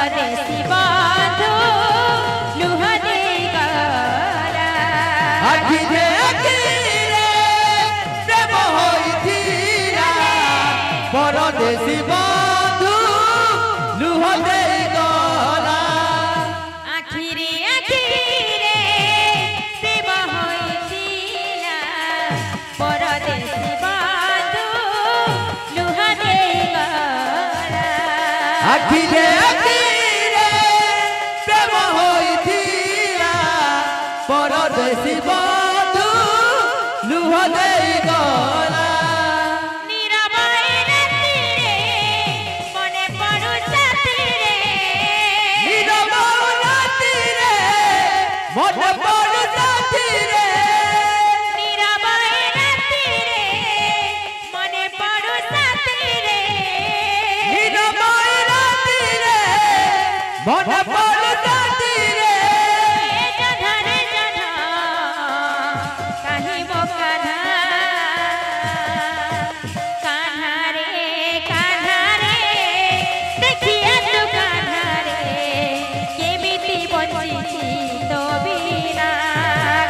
परदेसी बंधु लुह दे गला आखिरे आखिरे प्रेम होइथिला परदेसी बंधु लुह दे गला आखिरे आखिरे प्रेम होइथिला परदेसी बंधु लुह दे गला आखिरे आखिरे प्रेम होइथिला परदेसी बंधु लुह दे गला नीरवै रातिरे मने पड़ु साथिरे नीरवै रातिरे मने पड़ु साथिरे नीरवै रातिरे मने पड़ु साथिरे नीरवै रातिरे मने पड़ु साथिरे जधरे जध काहि मो कान्हा कान्हा रे देखिया तू कान्हा रे केमिति बंचिछि तो बिना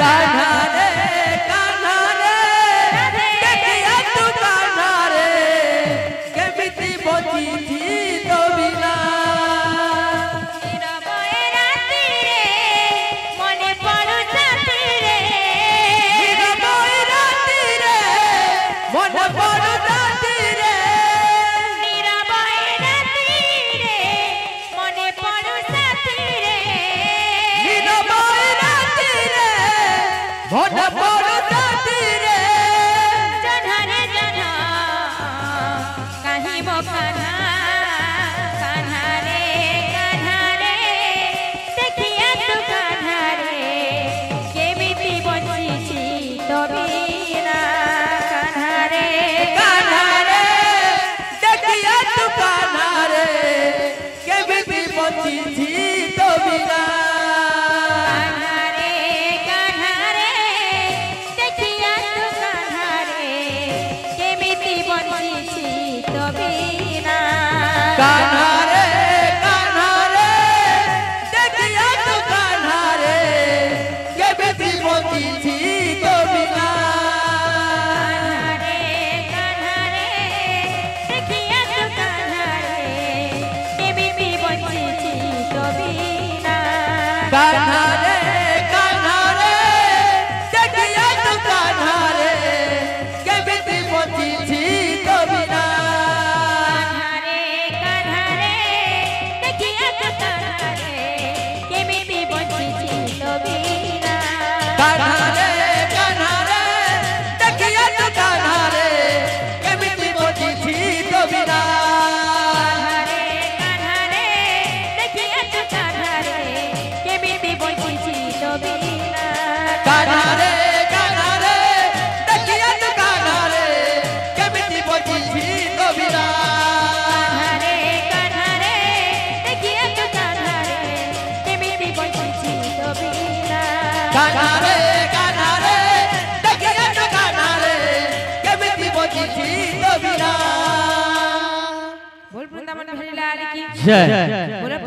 कान्हा रे देखिया तू कान्हा रे केमिति बंचिछि तो बिना नीरवै रातिरे मने पड़ु साथिरे नीरवै रातिरे मने पड़ु साथिरे नीरवै रातिरे मने पड़ु साथिरे नीरवै रातिरे मने पड़ु साथिरे जधरे जध काहि मो कान्हा कान्हा रे देखिया तू कान्हा रे केमिति बंचिछि तो बिना कान्हा रे देखिया तू कान्हा रे केमिति बंचिछि तो बिना कान्हा रे देखिया तू कान्हा रे केमिति बंचिछि तो बिना कान्हा रे देखिया तू कान्हा रे केमिति बंचिछि तो बिना कान्हा रे देखिया तू कान्हा रे केमिति बंचिछि तो बिना कान्हा रे देखिया तू कान्हा रे केमिति बंचिछि तो बिना कान्हा रे देखिया तू कान्हा रे केमिति बंचिछि तो बिना कान्हा रे देखिया तू कान्हा रे केमिति बंचिछि तो बिना कान्हा रे देखिया तू कान्हा रे केमिति बंचिछि तो बिना कान्हा रे देखिया तू कान्हा रे केमिति बंचिछि तो बिना कान्हा रे देखिया तू कान्हा रे केमिति बंचिछि तो बिना कान्हा रे देखिया तू कान्हा रे केमिति बंचिछि तो बिना बोल वृंदावन बिहारी लाल की जय। बोल